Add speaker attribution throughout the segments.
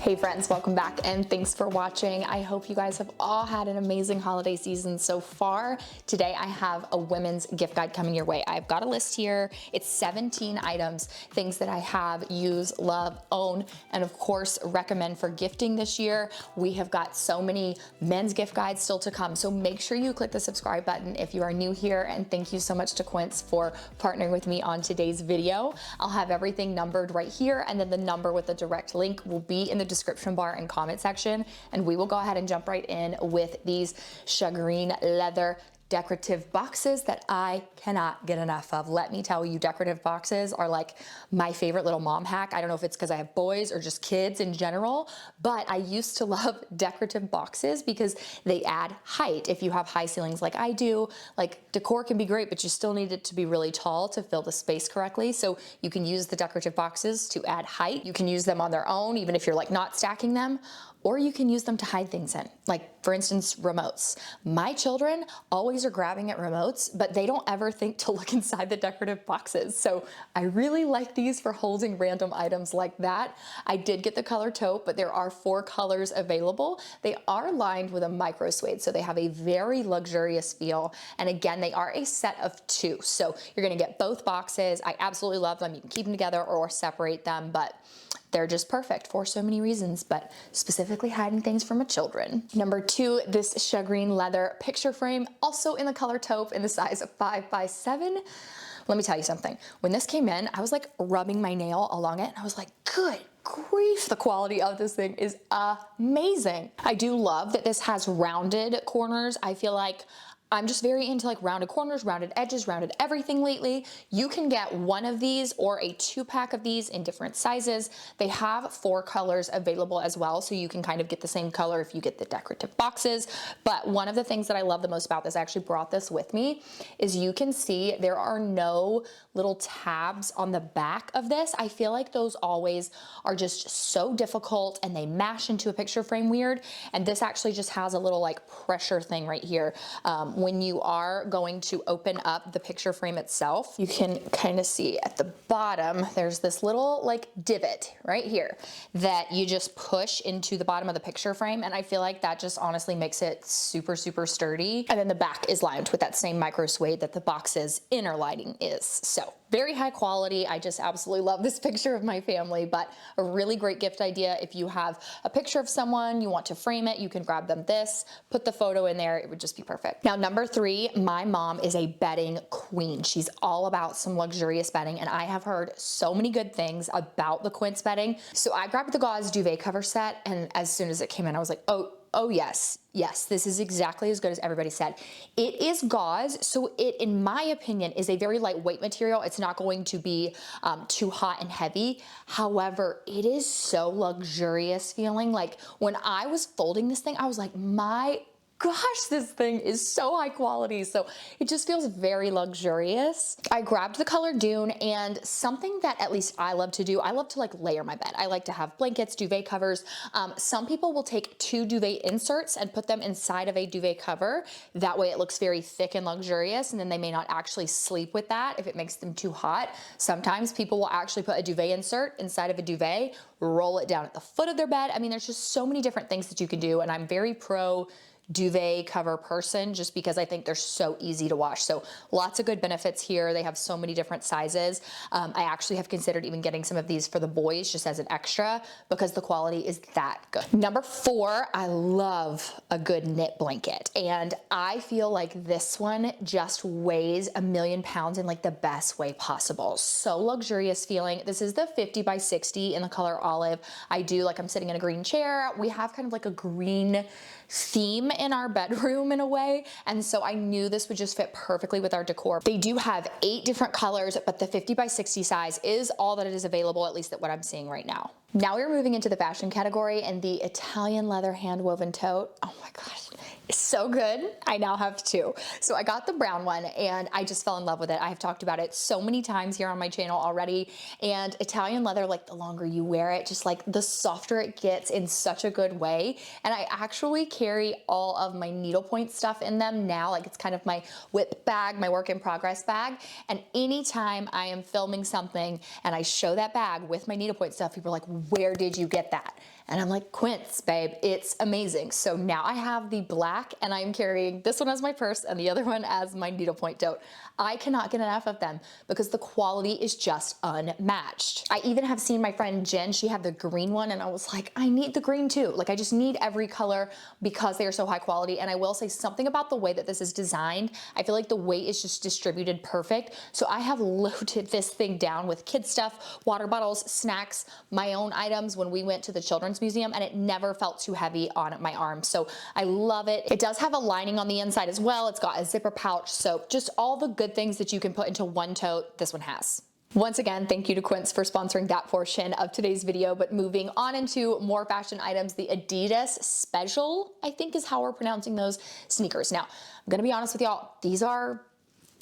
Speaker 1: Hey friends, welcome back and thanks for watching. I hope you guys have all had an amazing holiday season so far. Today I have a women's gift guide coming your way. I've got a list here. It's 17 items, things that I have, use, love, own, and of course recommend for gifting this year. We have got so many men's gift guides still to come, so make sure you click the subscribe button if you are new here, and thank you so much to Quince for partnering with me on today's video. I'll have everything numbered right here, and then the number with the direct link will be in the description bar and comment section, and we will go ahead and jump right in with these shagreen leather decorative boxes that I cannot get enough of. Let me tell you, decorative boxes are like my favorite little mom hack. I don't know if it's because I have boys or just kids in general, but I used to love decorative boxes because they add height. If you have high ceilings like I do, like decor can be great, but you still need it to be really tall to fill the space correctly. So you can use the decorative boxes to add height. You can use them on their own, even if you're like not stacking them, or you can use them to hide things in, like for instance, remotes. My children always are grabbing at remotes, but they don't ever think to look inside the decorative boxes. So I really like these for holding random items like that. I did get the color taupe, but there are 4 colors available. They are lined with a micro suede, so they have a very luxurious feel. And again, they are a set of 2. So you're gonna get both boxes. I absolutely love them. You can keep them together or separate them, but they're just perfect for so many reasons, but specifically hiding things from my children. Number 2, this shagreen leather picture frame, also in the color taupe in the size of 5x7. Let me tell you something. When this came in, I was like rubbing my nail along it, and I was like, good grief, the quality of this thing is amazing. I do love that this has rounded corners. I feel like I'm just very into like rounded corners, rounded edges, rounded everything lately. You can get one of these or a 2-pack of these in different sizes. They have 4 colors available as well, so you can kind of get the same color if you get the decorative boxes. But one of the things that I love the most about this, I actually brought this with me, is you can see there are no little tabs on the back of this. I feel like those always are just so difficult and they mash into a picture frame weird. And this actually just has a little like pressure thing right here. When you are going to open up the picture frame itself, you can kind of see at the bottom, there's this little like divot right here that you just push into the bottom of the picture frame. And I feel like that just honestly makes it super, super sturdy. And then the back is lined with that same micro suede that the box's inner lining is. So very high quality. I just absolutely love this picture of my family, but a really great gift idea. If you have a picture of someone, you want to frame it, you can grab them this, put the photo in there, it would just be perfect. Now, number 3, my mom is a bedding queen. She's all about some luxurious bedding, and I have heard so many good things about the Quince bedding. So I grabbed the gauze duvet cover set, and as soon as it came in, I was like, oh yes, this is exactly as good as everybody said. It is gauze, so it, in my opinion, is a very lightweight material. It's not going to be too hot and heavy. However, it is so luxurious feeling. Like when I was folding this thing, I was like, my gosh, this thing is so high quality. So it just feels very luxurious. I grabbed the color Dune, and something that at least I love to do, I love to like layer my bed. I like to have blankets, duvet covers. Some people will take 2 duvet inserts and put them inside of a duvet cover. That way it looks very thick and luxurious, and then they may not actually sleep with that if it makes them too hot. Sometimes people will actually put a duvet insert inside of a duvet, roll it down at the foot of their bed. I mean, there's just so many different things that you can do, and I'm very pro duvet cover person just because I think they're so easy to wash. So lots of good benefits here. They have so many different sizes. I actually have considered even getting some of these for the boys just as an extra because the quality is that good. Number 4, I love a good knit blanket. And I feel like this one just weighs a million pounds in like the best way possible. So luxurious feeling. This is the 50x60 in the color olive. I do, like, I'm sitting in a green chair. We have kind of like a green theme in our bedroom in a way, and so I knew this would just fit perfectly with our decor. They do have 8 different colors, but the 50x60 size is all that it is available, at least at what I'm seeing right now. Now we're moving into the fashion category, and the Italian leather hand-woven tote, oh my gosh, it's so good. I now have 2. So I got the brown one, and I just fell in love with it. I have talked about it so many times here on my channel already, and Italian leather, like the longer you wear it, just like the softer it gets in such a good way. And I actually carry all of my needlepoint stuff in them now. Like, it's kind of my whip bag, my work in progress bag. And anytime I am filming something and I show that bag with my needlepoint stuff, people are like, where did you get that? And I'm like, Quince, babe, it's amazing. So now I have the black and I'm carrying this one as my purse and the other one as my needlepoint tote. I cannot get enough of them because the quality is just unmatched. I even have seen my friend Jen, she had the green one and I was like, I need the green too. Like I just need every color because they are so high quality. And I will say something about the way that this is designed. I feel like the weight is just distributed perfect. So I have loaded this thing down with kid stuff, water bottles, snacks, my own items when we went to the children's museum, and it never felt too heavy on my arm. So I love it. It does have a lining on the inside as well. It's got a zipper pouch. So just all the good things that you can put into one tote, this one has. Once again, thank you to Quince for sponsoring that portion of today's video, but moving on into more fashion items, the Adidas Special, I think is how we're pronouncing those sneakers. Now, I'm gonna be honest with y'all, these are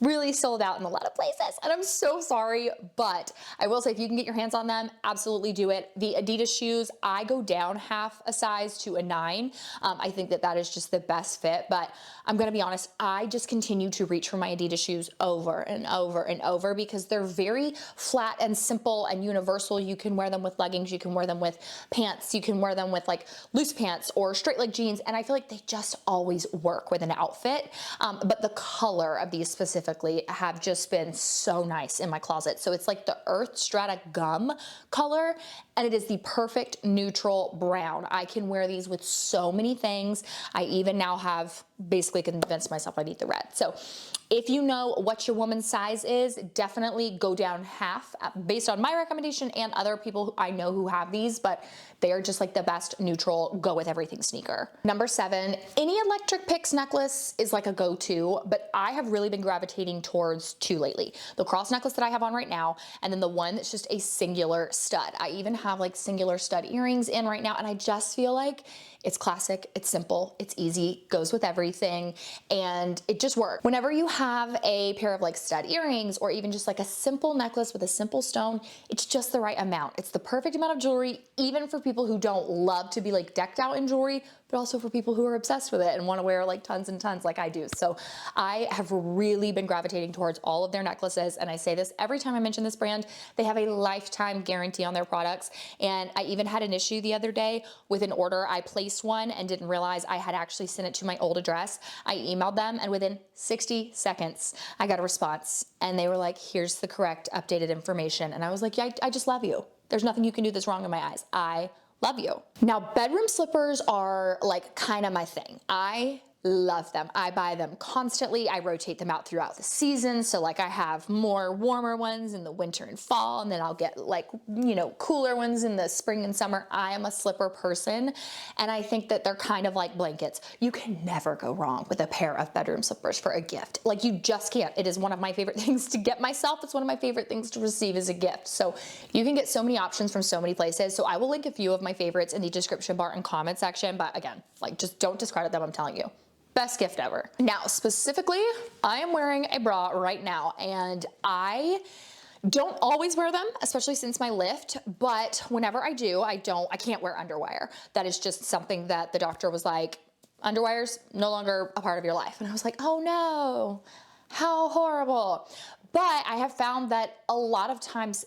Speaker 1: really sold out in a lot of places, and I'm so sorry, but I will say if you can get your hands on them, absolutely do it. The Adidas shoes, I go down half a size to a 9. I think that that is just the best fit, but I'm gonna be honest, I just continue to reach for my Adidas shoes over and over and over because they're very flat and simple and universal. You can wear them with leggings, you can wear them with pants, you can wear them with like loose pants or straight leg jeans, and I feel like they just always work with an outfit. But the color of these specifically have just been so nice in my closet. So it's like the Earth Strata Gum color, and it is the perfect neutral brown. I can wear these with so many things. I even now have basically convinced myself I need the red. So if you know what your woman's size is, definitely go down half based on my recommendation and other people who I know who have these, but they are just like the best neutral go with everything sneaker. Number 7, any electric pix necklace is like a go-to, but I have really been gravitating towards 2 lately. The cross necklace that I have on right now, and then the one that's just a singular stud. I even have like singular stud earrings in right now, and I just feel like it's classic, it's simple, it's easy, goes with everything, and it just works. Whenever you have a pair of like stud earrings or even just like a simple necklace with a simple stone, it's just the right amount. It's the perfect amount of jewelry, even for people who don't love to be like decked out in jewelry, but also for people who are obsessed with it and want to wear like tons and tons like I do. So I have really been gravitating towards all of their necklaces, and I say this every time I mention this brand, they have a lifetime guarantee on their products. And I even had an issue the other day with an order. I placed one and didn't realize I had actually sent it to my old address. I emailed them, and within 60 seconds, I got a response, and they were like, here's the correct updated information. And I was like, yeah, I just love you. There's nothing you can do that's wrong in my eyes. I love you. Now, bedroom slippers are like kind of my thing. I love them. I buy them constantly. I rotate them out throughout the season. So like I have more warmer ones in the winter and fall, and then I'll get like, you know, cooler ones in the spring and summer. I am a slipper person, and I think that they're kind of like blankets. You can never go wrong with a pair of bedroom slippers for a gift. Like you just can't. It is one of my favorite things to get myself. It's one of my favorite things to receive as a gift. So you can get so many options from so many places. So I will link a few of my favorites in the description bar and comment section, but again, like just don't discredit them, I'm telling you. Best gift ever. Now, specifically, I am wearing a bra right now, and I don't always wear them, especially since my lift, but whenever I do, I can't wear underwire. That is just something that the doctor was like, underwire's no longer a part of your life. And I was like, oh no, how horrible. But I have found that a lot of times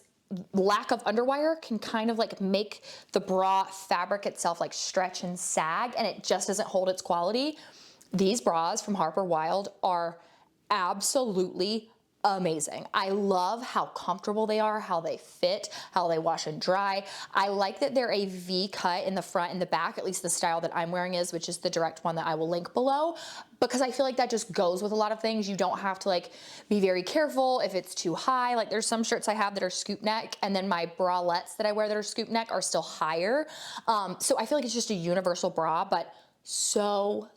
Speaker 1: lack of underwire can kind of like make the bra fabric itself like stretch and sag, and it just doesn't hold its quality. These bras from Harper Wilde are absolutely amazing. I love how comfortable they are, how they fit, how they wash and dry. I like that they're a V cut in the front and the back, at least the style that I'm wearing is, which is the direct one that I will link below, because I feel like that just goes with a lot of things. You don't have to like be very careful if it's too high. Like there's some shirts I have that are scoop neck, and then my bralettes that I wear that are scoop neck are still higher. So I feel like it's just a universal bra, but so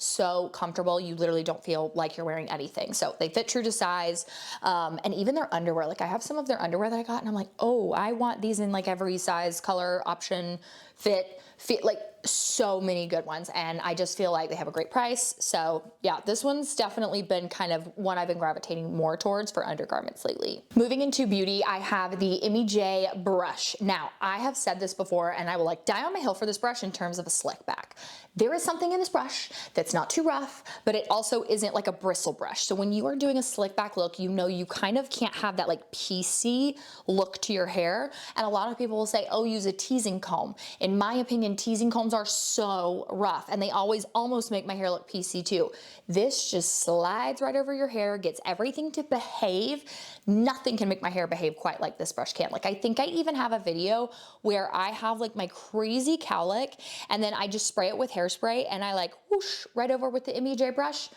Speaker 1: comfortable. You literally don't feel like you're wearing anything. So they fit true to size. And even their underwear, like I have some of their underwear that I got, and I'm like, oh, I want these in like every size, color, option, fit, like so many good ones. And I just feel like they have a great price. So yeah, this one's definitely been kind of one I've been gravitating more towards for undergarments lately. Moving into beauty, I have the Emmy J brush. Now, I have said this before, and I will like die on my hill for this brush in terms of a slick back. There is something in this brush that's not too rough, but it also isn't like a bristle brush. So when you are doing a slick back look, you know you kind of can't have that like PC look to your hair. And a lot of people will say, oh, use a teasing comb. In my opinion, teasing combs are so rough and they always almost make my hair look PC too. This just slides right over your hair, gets everything to behave. Nothing can make my hair behave quite like this brush can. Like I think I even have a video where I have like my crazy cowlick and then I just spray it with hairspray and I like whoosh right over with the MEJ brush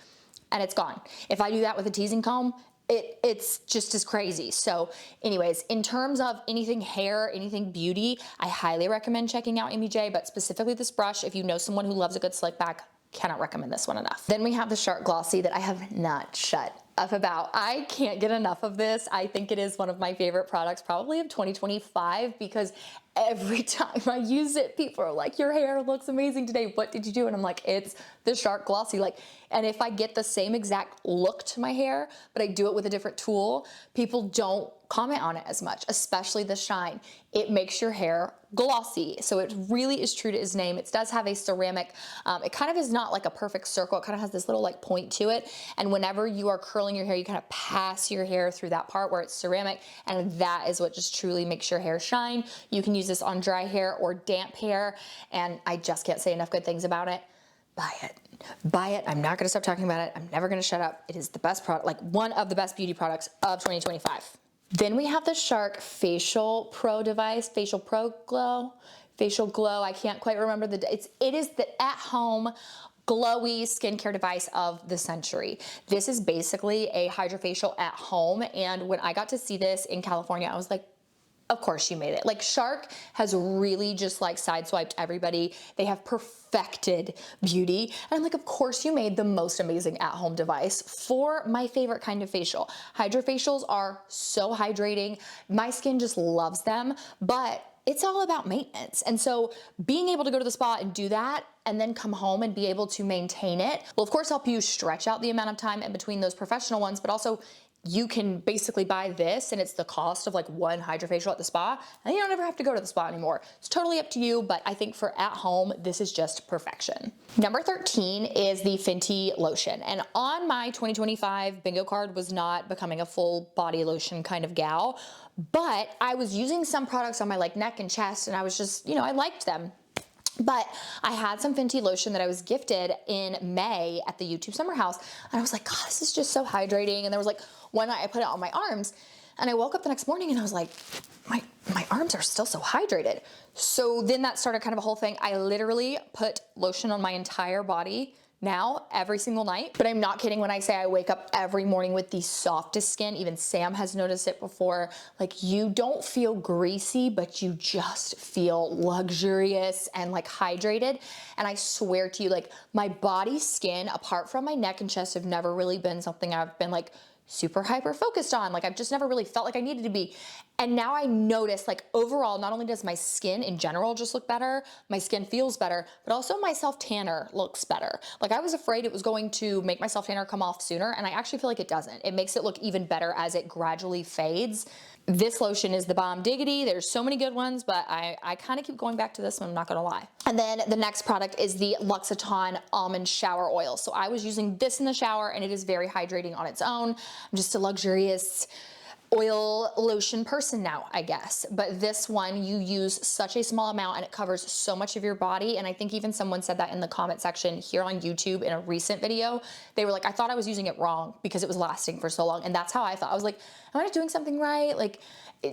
Speaker 1: and it's gone. If I do that with a teasing comb, it's just as crazy. So anyways, in terms of anything hair, anything beauty, I highly recommend checking out MEJ, but specifically this brush, if you know someone who loves a good slick back, cannot recommend this one enough. Then we have the Shark Glossy that I have not shut up about. I can't get enough of this. I think it is one of my favorite products probably of 2025 because every time I use it, people are like, your hair looks amazing today. What did you do? And I'm like, it's the Shark Glossy. Like, and if I get the same exact look to my hair, but I do it with a different tool, people don't comment on it as much, especially the shine. It makes your hair glossy. So it really is true to its name. It does have a ceramic, it kind of is not like a perfect circle. It kind of has this little like point to it. And whenever you are curling your hair, you kind of pass your hair through that part where it's ceramic. And that is what just truly makes your hair shine. You can use this on dry hair or damp hair. And I just can't say enough good things about it. Buy it. Buy it. I'm not going to stop talking about it. I'm never going to shut up. It is the best product, like one of the best beauty products of 2025. Then we have the Shark Facial Pro device, Facial Glow. I can't quite remember it is the at-home glowy skincare device of the century. This is basically a hydrofacial at home. And when I got to see this in California, I was like, of course you made it. Like Shark has really just like sideswiped everybody. They have perfected beauty. And I'm like, of course you made the most amazing at-home device for my favorite kind of facial. Hydrofacials are so hydrating. My skin just loves them, but it's all about maintenance. And so being able to go to the spa and do that and then come home and be able to maintain it will of course help you stretch out the amount of time in between those professional ones, but also you can basically buy this and it's the cost of like one hydrofacial at the spa and you don't ever have to go to the spa anymore. It's totally up to you, but I think for at home, this is just perfection. Number 13 is the Fenty lotion. And on my 2025 bingo card was not becoming a full body lotion kind of gal, but I was using some products on my like neck and chest and I was just, I liked them. But I had some Fenty lotion that I was gifted in May at the YouTube Summer House. And I was like, God, this is just so hydrating. And there was like one night I put it on my arms and I woke up the next morning and I was like, my arms are still so hydrated. So then that started kind of a whole thing. I literally put lotion on my entire body now every single night, but I'm not kidding when I say I wake up every morning with the softest skin. Even Sam has noticed it before. Like you don't feel greasy, but you just feel luxurious and like hydrated. And I swear to you, like my body skin, apart from my neck and chest, have never really been something I've been like super hyper focused on. Like I've just never really felt like I needed to be. And now I notice like overall, not only does my skin in general just look better, my skin feels better, but also my self tanner looks better. Like I was afraid it was going to make my self tanner come off sooner. And I actually feel like it doesn't. It makes it look even better as it gradually fades. This lotion is the bomb diggity. There's so many good ones, but I kind of keep going back to this one, I'm not gonna lie. And then the next product is the L'Occitane Almond Shower Oil. So I was using this in the shower and it is very hydrating on its own. I'm just a luxurious oil lotion person now, I guess. But this one, you use such a small amount and it covers so much of your body. And I think even someone said that in the comment section here on YouTube in a recent video. They were like, I thought I was using it wrong because it was lasting for so long. And that's how I thought. I was like, am I not doing something right? Like,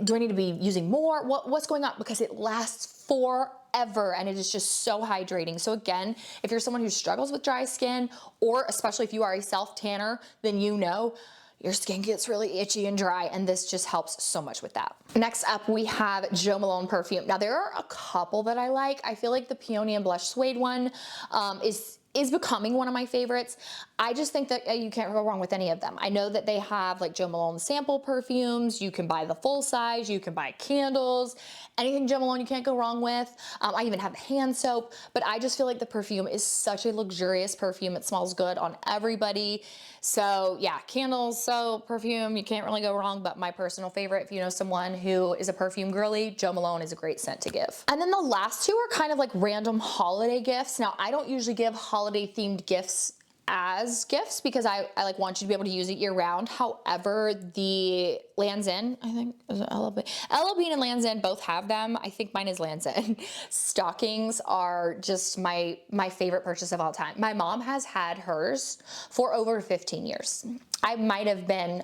Speaker 1: do I need to be using more? What's going on? Because it lasts forever and it is just so hydrating. So again, if you're someone who struggles with dry skin, or especially if you are a self tanner, then you know your skin gets really itchy and dry, and this just helps so much with that. Next up, we have Jo Malone perfume. Now there are a couple that I like. I feel like the Peony and Blush Suede one is is becoming one of my favorites. I just think that you can't go wrong with any of them. I know that they have like Jo Malone sample perfumes. You can buy the full size, you can buy candles, anything Jo Malone you can't go wrong with. I even have hand soap, but I just feel like the perfume is such a luxurious perfume. It smells good on everybody. So yeah, candles, soap, perfume, you can't really go wrong, but my personal favorite, if you know someone who is a perfume girly, Jo Malone is a great scent to give. And then the last two are kind of like random holiday gifts. Now, I don't usually give holiday themed gifts as gifts because I like want you to be able to use it year round. However, the Lands' End, I think, is it LL Bean and Lands' End both have them. I think mine is Lands' End. Stockings are just my favorite purchase of all time. My mom has had hers for over 15 years. I might have been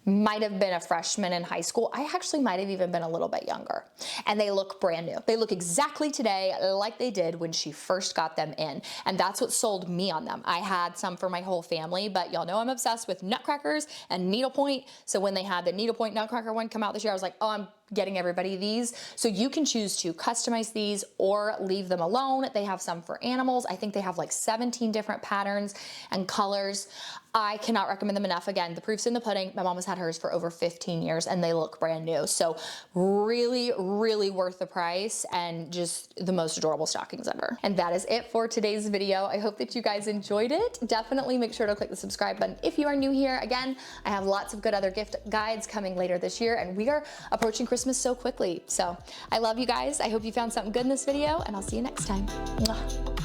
Speaker 1: a freshman in high school. I actually might have even been a little bit younger. And they look brand new. They look exactly today like they did when she first got them in. And that's what sold me on them. I had some for my whole family, but y'all know I'm obsessed with nutcrackers and needlepoint. So when they had the needlepoint nutcracker one come out this year, I was like, oh, I'm getting everybody these. So you can choose to customize these or leave them alone. They have some for animals. I think they have like 17 different patterns and colors. I cannot recommend them enough. Again, the proof's in the pudding. My mom has had hers for over 15 years and they look brand new. So really, really worth the price and just the most adorable stockings ever. And that is it for today's video. I hope that you guys enjoyed it. Definitely make sure to click the subscribe button if you are new here. Again, I have lots of good other gift guides coming later this year and we are approaching Christmas so quickly. So I love you guys. I hope you found something good in this video and I'll see you next time. Mwah.